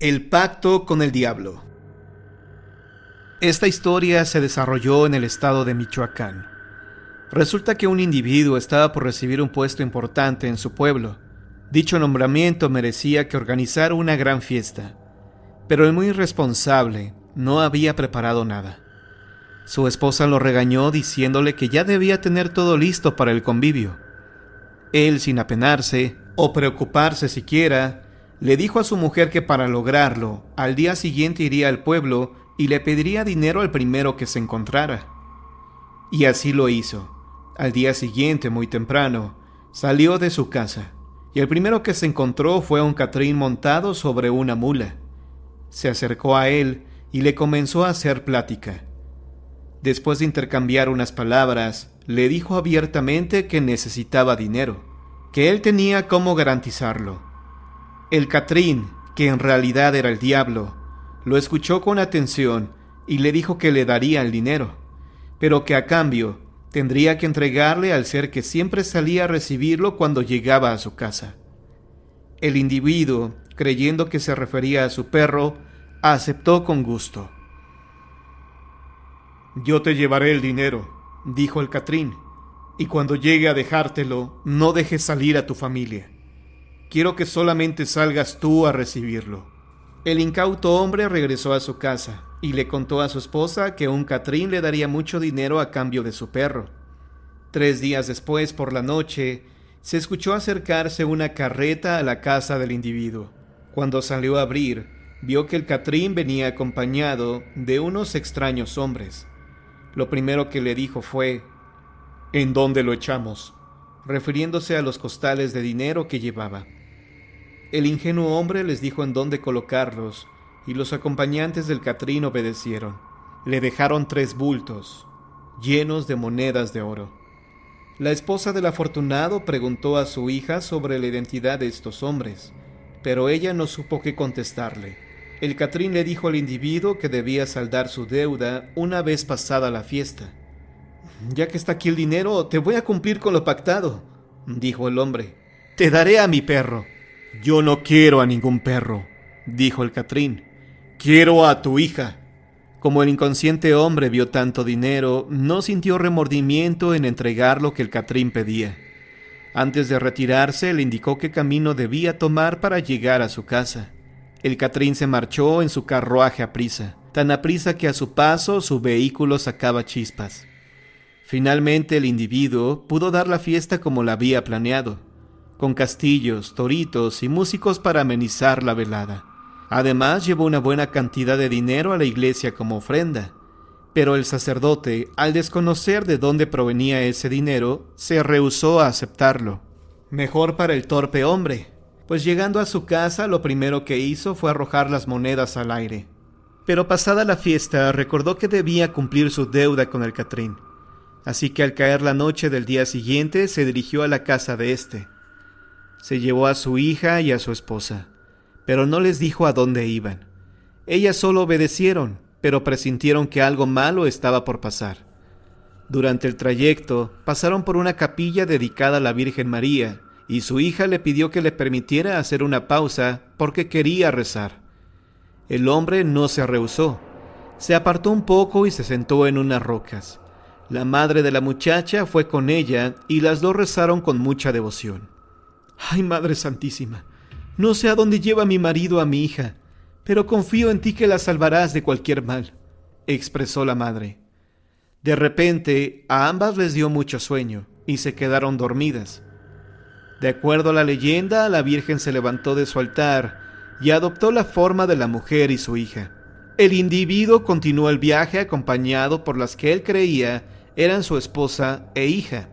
El pacto con el diablo. Esta historia se desarrolló en el estado de Michoacán. Resulta que un individuo estaba por recibir un puesto importante en su pueblo. Dicho nombramiento merecía que organizara una gran fiesta, pero el muy irresponsable no había preparado nada. Su esposa lo regañó diciéndole que ya debía tener todo listo para el convivio. Él, sin apenarse o preocuparse siquiera, le dijo a su mujer que para lograrlo, al día siguiente iría al pueblo y le pediría dinero al primero que se encontrara. Y así lo hizo. Al día siguiente, muy temprano, salió de su casa, y el primero que se encontró fue un catrín montado sobre una mula. Se acercó a él y le comenzó a hacer plática. Después de intercambiar unas palabras, le dijo abiertamente que necesitaba dinero, que él tenía cómo garantizarlo. El catrín, que en realidad era el diablo, lo escuchó con atención y le dijo que le daría el dinero, pero que a cambio tendría que entregarle al ser que siempre salía a recibirlo cuando llegaba a su casa. El individuo, creyendo que se refería a su perro, aceptó con gusto. «Yo te llevaré el dinero», dijo el catrín, «y cuando llegue a dejártelo, no dejes salir a tu familia. Quiero que solamente salgas tú a recibirlo». El incauto hombre regresó a su casa y le contó a su esposa que un catrín le daría mucho dinero a cambio de su perro. 3 días después, por la noche, se escuchó acercarse una carreta a la casa del individuo. Cuando salió a abrir, vio que el catrín venía acompañado de unos extraños hombres. Lo primero que le dijo fue: «¿En dónde lo echamos?», refiriéndose a los costales de dinero que llevaba. El ingenuo hombre les dijo en dónde colocarlos, y los acompañantes del catrín obedecieron. Le dejaron 3 bultos, llenos de monedas de oro. La esposa del afortunado preguntó a su hija sobre la identidad de estos hombres, pero ella no supo qué contestarle. El catrín le dijo al individuo que debía saldar su deuda una vez pasada la fiesta. «Ya que está aquí el dinero, te voy a cumplir con lo pactado», dijo el hombre. «Te daré a mi perro». «Yo no quiero a ningún perro», dijo el catrín. «Quiero a tu hija». Como el inconsciente hombre vio tanto dinero, no sintió remordimiento en entregar lo que el catrín pedía. Antes de retirarse, le indicó qué camino debía tomar para llegar a su casa. El catrín se marchó en su carruaje aprisa, tan aprisa que a su paso su vehículo sacaba chispas. Finalmente el individuo pudo dar la fiesta como la había planeado, con castillos, toritos y músicos para amenizar la velada. Además, llevó una buena cantidad de dinero a la iglesia como ofrenda, pero el sacerdote, al desconocer de dónde provenía ese dinero, se rehusó a aceptarlo. Mejor para el torpe hombre, pues llegando a su casa lo primero que hizo fue arrojar las monedas al aire. Pero pasada la fiesta recordó que debía cumplir su deuda con el catrín, así que al caer la noche del día siguiente se dirigió a la casa de éste. Se llevó a su hija y a su esposa, pero no les dijo a dónde iban. Ellas solo obedecieron, pero presintieron que algo malo estaba por pasar. Durante el trayecto, pasaron por una capilla dedicada a la Virgen María, y su hija le pidió que le permitiera hacer una pausa porque quería rezar. El hombre no se rehusó. Se apartó un poco y se sentó en unas rocas. La madre de la muchacha fue con ella y las dos rezaron con mucha devoción. «Ay, Madre Santísima, no sé a dónde lleva mi marido a mi hija, pero confío en ti que la salvarás de cualquier mal», expresó la madre. De repente, a ambas les dio mucho sueño y se quedaron dormidas. De acuerdo a la leyenda, la Virgen se levantó de su altar y adoptó la forma de la mujer y su hija. El individuo continuó el viaje acompañado por las que él creía eran su esposa e hija.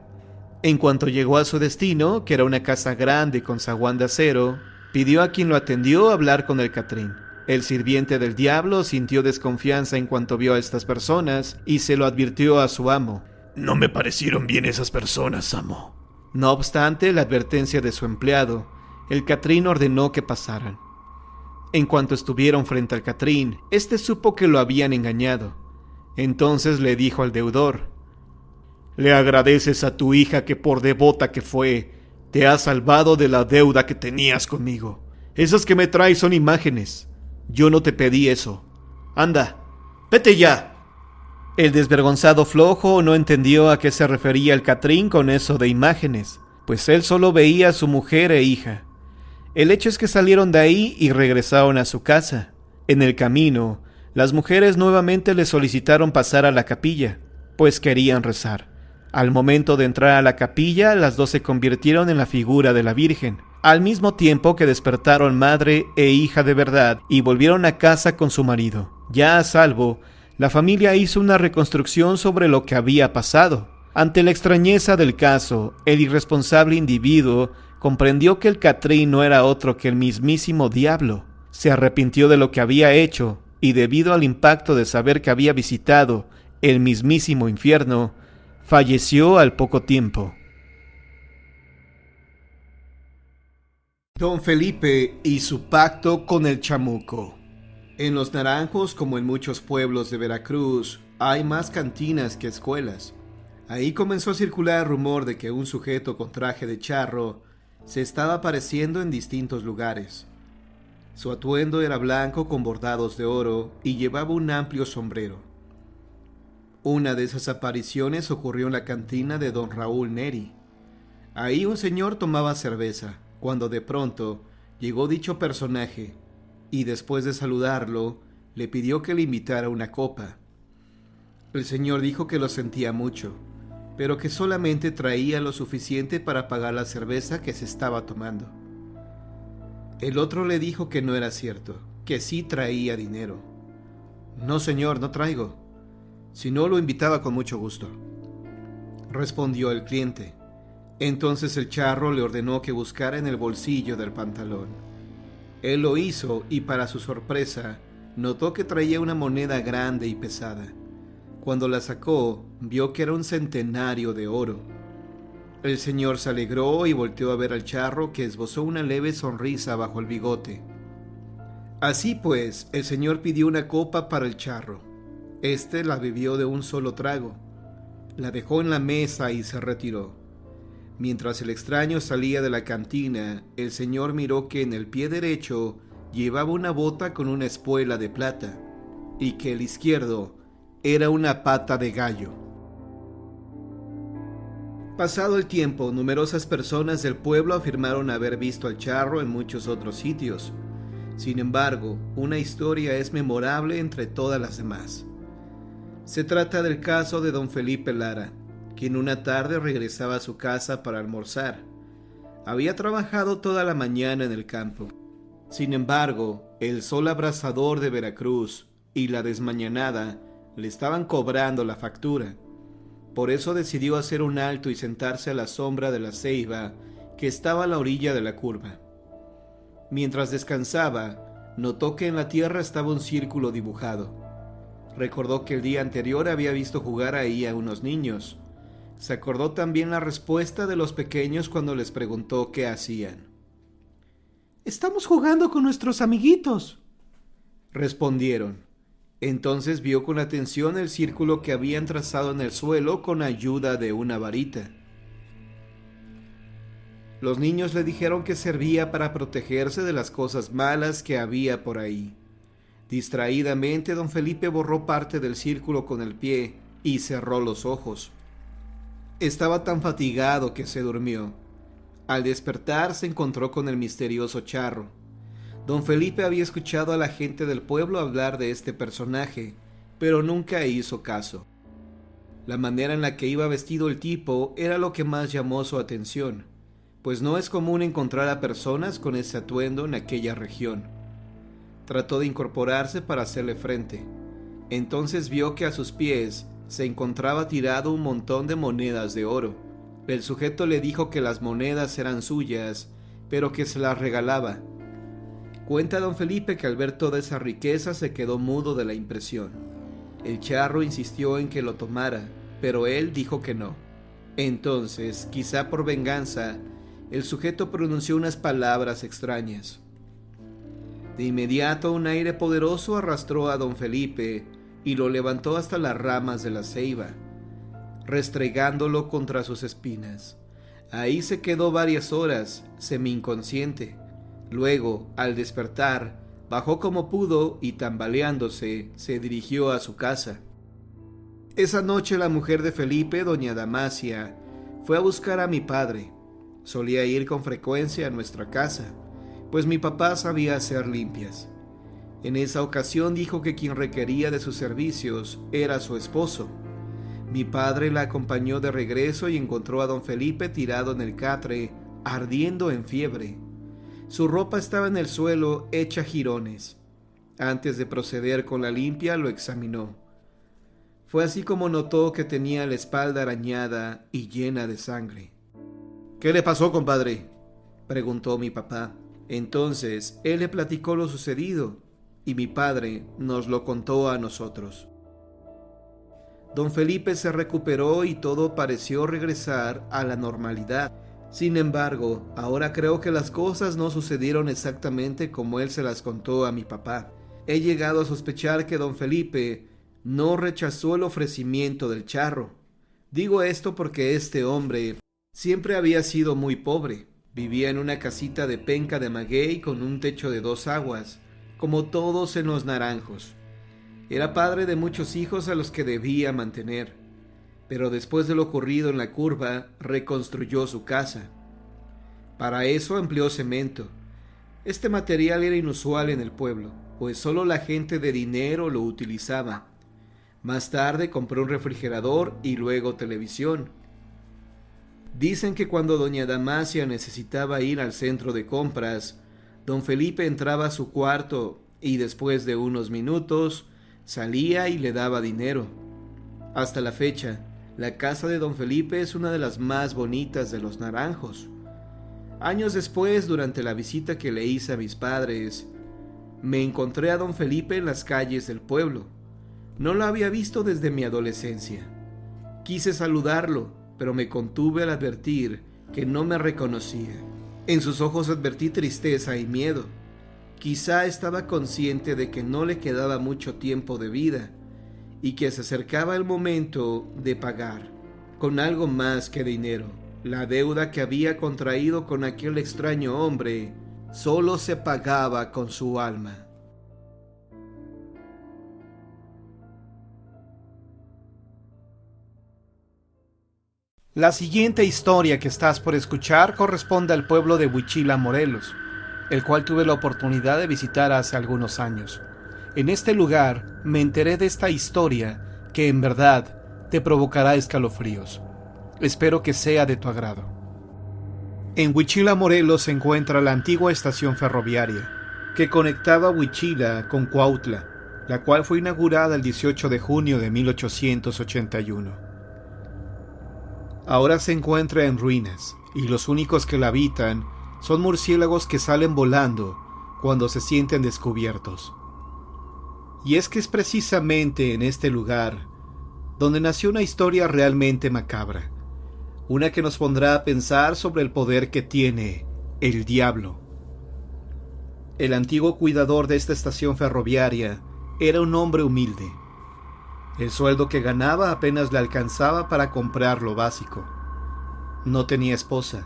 En cuanto llegó a su destino, que era una casa grande con zaguán de acero, pidió a quien lo atendió hablar con el catrín. El sirviente del diablo sintió desconfianza en cuanto vio a estas personas y se lo advirtió a su amo. «No me parecieron bien esas personas, amo». No obstante la advertencia de su empleado, el catrín ordenó que pasaran. En cuanto estuvieron frente al catrín, éste supo que lo habían engañado. Entonces le dijo al deudor: «¿Le agradeces a tu hija que por devota que fue, te ha salvado de la deuda que tenías conmigo? Esas que me traes son imágenes. Yo no te pedí eso. Anda, vete ya. El desvergonzado flojo no entendió a qué se refería el Catrín con eso de imágenes, pues él solo veía a su mujer e hija. El hecho es que salieron de ahí y regresaron a su casa. En el camino, las mujeres nuevamente le solicitaron pasar a la capilla, pues querían rezar. Al momento de entrar a la capilla, las dos se convirtieron en la figura de la Virgen, al mismo tiempo que despertaron madre e hija de verdad y volvieron a casa con su marido. Ya a salvo, la familia hizo una reconstrucción sobre lo que había pasado. Ante la extrañeza del caso, el irresponsable individuo comprendió que el Catrín no era otro que el mismísimo diablo. Se arrepintió de lo que había hecho y debido al impacto de saber que había visitado el mismísimo infierno, falleció al poco tiempo. Don Felipe y su pacto con el chamuco. En Los Naranjos, como en muchos pueblos de Veracruz, hay más cantinas que escuelas. Ahí comenzó a circular rumor de que un sujeto con traje de charro se estaba apareciendo en distintos lugares. Su atuendo era blanco con bordados de oro y llevaba un amplio sombrero. Una de esas apariciones ocurrió en la cantina de don Raúl Neri. Ahí un señor tomaba cerveza, cuando de pronto llegó dicho personaje y después de saludarlo, le pidió que le invitara una copa. El señor dijo que lo sentía mucho, pero que solamente traía lo suficiente para pagar la cerveza que se estaba tomando. El otro le dijo que no era cierto, que sí traía dinero. No, señor, no traigo. Si no, lo invitaba con mucho gusto, respondió el cliente. Entonces el charro le ordenó que buscara en el bolsillo del pantalón. Él lo hizo y para su sorpresa notó que traía una moneda grande y pesada. Cuando la sacó, vio que era un centenario de oro. El señor se alegró y volteó a ver al charro, que esbozó una leve sonrisa bajo el bigote. Así pues, el señor pidió una copa para el charro. Este la bebió de un solo trago, la dejó en la mesa y se retiró. Mientras el extraño salía de la cantina, el señor miró que en el pie derecho llevaba una bota con una espuela de plata y que el izquierdo era una pata de gallo. Pasado el tiempo, numerosas personas del pueblo afirmaron haber visto al charro en muchos otros sitios. Sin embargo, una historia es memorable entre todas las demás. Se trata del caso de don Felipe Lara, quien una tarde regresaba a su casa para almorzar. Había trabajado toda la mañana en el campo. Sin embargo, el sol abrasador de Veracruz y la desmañanada le estaban cobrando la factura. Por eso decidió hacer un alto y sentarse a la sombra de la ceiba que estaba a la orilla de la curva. Mientras descansaba, notó que en la tierra estaba un círculo dibujado. Recordó que el día anterior había visto jugar ahí a unos niños. Se acordó también la respuesta de los pequeños cuando les preguntó qué hacían. «Estamos jugando con nuestros amiguitos», respondieron. Entonces vio con atención el círculo que habían trazado en el suelo con ayuda de una varita. Los niños le dijeron que servía para protegerse de las cosas malas que había por ahí. Distraídamente, don Felipe borró parte del círculo con el pie y cerró los ojos. Estaba tan fatigado que se durmió. Al despertar se encontró con el misterioso charro. Don Felipe había escuchado a la gente del pueblo hablar de este personaje, pero nunca hizo caso. La manera en la que iba vestido el tipo era lo que más llamó su atención, pues no es común encontrar a personas con ese atuendo en aquella región. Trató de incorporarse para hacerle frente. Entonces vio que a sus pies se encontraba tirado un montón de monedas de oro. El sujeto le dijo que las monedas eran suyas, pero que se las regalaba. Cuenta don Felipe que al ver toda esa riqueza se quedó mudo de la impresión. El charro insistió en que lo tomara, pero él dijo que no. Entonces, quizá por venganza, el sujeto pronunció unas palabras extrañas. De inmediato un aire poderoso arrastró a don Felipe y lo levantó hasta las ramas de la ceiba, restregándolo contra sus espinas. Ahí se quedó varias horas, semi-inconsciente. Luego, al despertar, Bajó como pudo y tambaleándose se dirigió a su casa. Esa noche la mujer de Felipe, doña Damasia, fue a buscar a mi padre. Solía ir con frecuencia a nuestra casa, pues mi papá sabía hacer limpias. En esa ocasión dijo que quien requería de sus servicios era su esposo. Mi padre la acompañó de regreso y encontró a don Felipe tirado en el catre, ardiendo en fiebre. Su ropa estaba en el suelo hecha jirones. Antes de proceder con la limpia, lo examinó. Fue así como notó que tenía la espalda arañada y llena de sangre. «¿Qué le pasó, compadre?», preguntó mi papá. Entonces él le platicó lo sucedido y mi padre nos lo contó a nosotros. Don Felipe se recuperó y todo pareció regresar a la normalidad. Sin embargo, ahora creo que las cosas no sucedieron exactamente como él se las contó a mi papá. He llegado a sospechar que don Felipe no rechazó el ofrecimiento del charro. Digo esto porque este hombre siempre había sido muy pobre. Vivía en una casita de penca de maguey con un techo de 2 aguas, como todos en Los Naranjos. Era padre de muchos hijos a los que debía mantener, pero después de lo ocurrido en la curva, reconstruyó su casa. Para eso empleó cemento. Este material era inusual en el pueblo, pues solo la gente de dinero lo utilizaba. Más tarde compró un refrigerador y luego televisión. Dicen que cuando doña Damasia necesitaba ir al centro de compras, don Felipe entraba a su cuarto y después de unos minutos salía y le daba dinero. Hasta la fecha, la casa de don Felipe es una de las más bonitas de Los Naranjos. Años después, durante la visita que le hice a mis padres, me encontré a don Felipe en las calles del pueblo. No lo había visto desde mi adolescencia. Quise saludarlo, pero me contuve al advertir que no me reconocía. En sus ojos advertí tristeza y miedo. Quizá estaba consciente de que no le quedaba mucho tiempo de vida y que se acercaba el momento de pagar, con algo más que dinero, la deuda que había contraído con aquel extraño hombre. Solo se pagaba con su alma. La siguiente historia que estás por escuchar corresponde al pueblo de Huichila, Morelos, el cual tuve la oportunidad de visitar hace algunos años. En este lugar me enteré de esta historia que en verdad te provocará escalofríos. Espero que sea de tu agrado. En Huichila, Morelos se encuentra la antigua estación ferroviaria que conectaba Huichila con Cuautla, la cual fue inaugurada el 18 de junio de 1881. Ahora se encuentra en ruinas y los únicos que la habitan son murciélagos que salen volando cuando se sienten descubiertos. Y es que es precisamente en este lugar donde nació una historia realmente macabra, una que nos pondrá a pensar sobre el poder que tiene el diablo. El antiguo cuidador de esta estación ferroviaria era un hombre humilde. El sueldo que ganaba apenas le alcanzaba para comprar lo básico. No tenía esposa,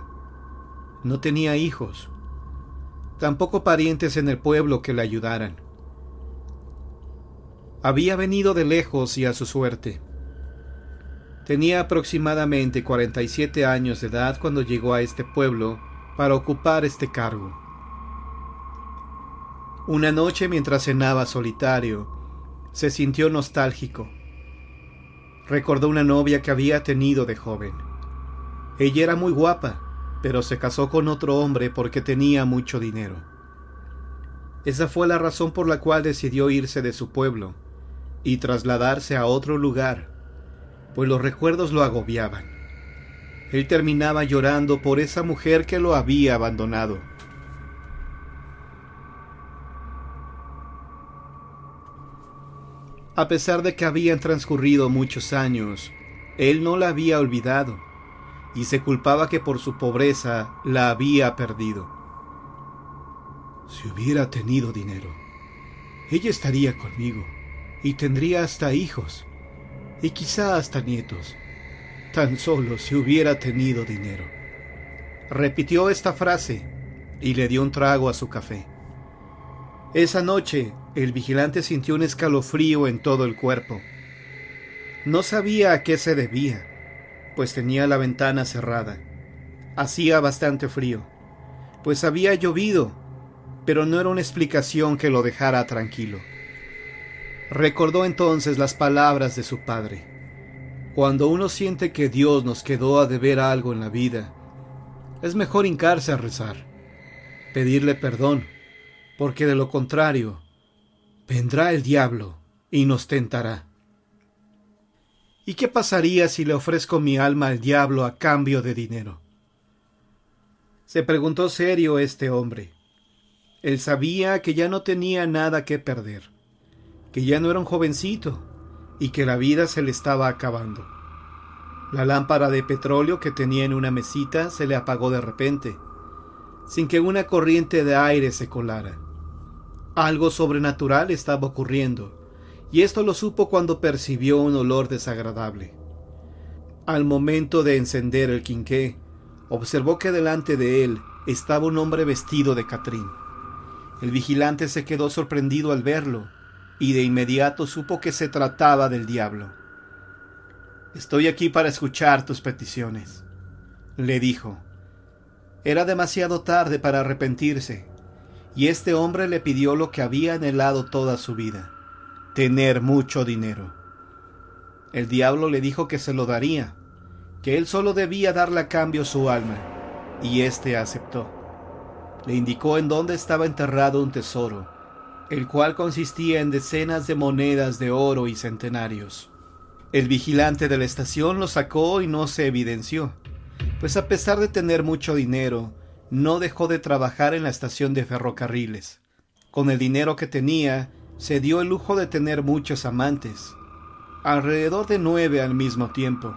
no tenía hijos, tampoco parientes en el pueblo que le ayudaran. Había venido de lejos y a su suerte. Tenía aproximadamente 47 años de edad cuando llegó a este pueblo para ocupar este cargo. Una noche, mientras cenaba solitario, se sintió nostálgico. Recordó una novia que había tenido de joven. Ella era muy guapa, pero se casó con otro hombre porque tenía mucho dinero. Esa fue la razón por la cual decidió irse de su pueblo y trasladarse a otro lugar, pues los recuerdos lo agobiaban. Él terminaba llorando por esa mujer que lo había abandonado. A pesar de que habían transcurrido muchos años, él no la había olvidado y se culpaba que por su pobreza la había perdido. Si hubiera tenido dinero, ella estaría conmigo y tendría hasta hijos y quizá hasta nietos. Tan solo si hubiera tenido dinero. Repitió esta frase y le dio un trago a su café. Esa noche, el vigilante sintió un escalofrío en todo el cuerpo. No sabía a qué se debía, pues tenía la ventana cerrada. Hacía bastante frío, pues había llovido, pero no era una explicación que lo dejara tranquilo. Recordó entonces las palabras de su padre. Cuando uno siente que Dios nos quedó a deber algo en la vida, es mejor hincarse a rezar, pedirle perdón, porque de lo contrario, vendrá el diablo y nos tentará. ¿Y qué pasaría si le ofrezco mi alma al diablo a cambio de dinero? Se preguntó serio este hombre. Él sabía que ya no tenía nada que perder, que ya no era un jovencito y que la vida se le estaba acabando. La lámpara de petróleo que tenía en una mesita se le apagó de repente, sin que una corriente de aire se colara. Algo sobrenatural estaba ocurriendo, y esto lo supo cuando percibió un olor desagradable. Al momento de encender el quinqué, observó que delante de él estaba un hombre vestido de catrín. El vigilante se quedó sorprendido al verlo, y de inmediato supo que se trataba del diablo. «Estoy aquí para escuchar tus peticiones», le dijo. Era demasiado tarde para arrepentirse, y este hombre le pidió lo que había anhelado toda su vida: tener mucho dinero. El diablo le dijo que se lo daría, que él solo debía darle a cambio su alma, y éste aceptó. Le indicó en dónde estaba enterrado un tesoro, el cual consistía en decenas de monedas de oro y centenarios. El vigilante de la estación lo sacó y no se evidenció, pues a pesar de tener mucho dinero, no dejó de trabajar en la estación de ferrocarriles. Con el dinero que tenía, se dio el lujo de tener muchos amantes, alrededor de 9 al mismo tiempo,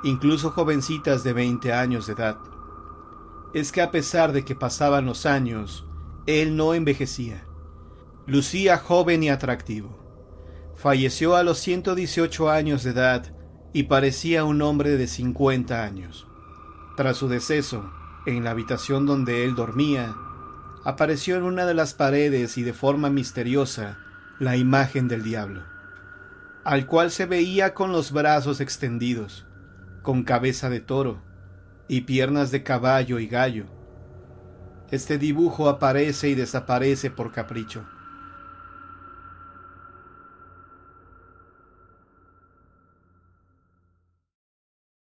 incluso jovencitas de 20 años de edad. Es que a pesar de que pasaban los años, él no envejecía. Lucía joven y atractivo. Falleció a los 118 años de edad y parecía un hombre de 50 años. Tras su deceso, en la habitación donde él dormía, apareció en una de las paredes y de forma misteriosa la imagen del diablo, al cual se veía con los brazos extendidos, con cabeza de toro y piernas de caballo y gallo. Este dibujo aparece y desaparece por capricho.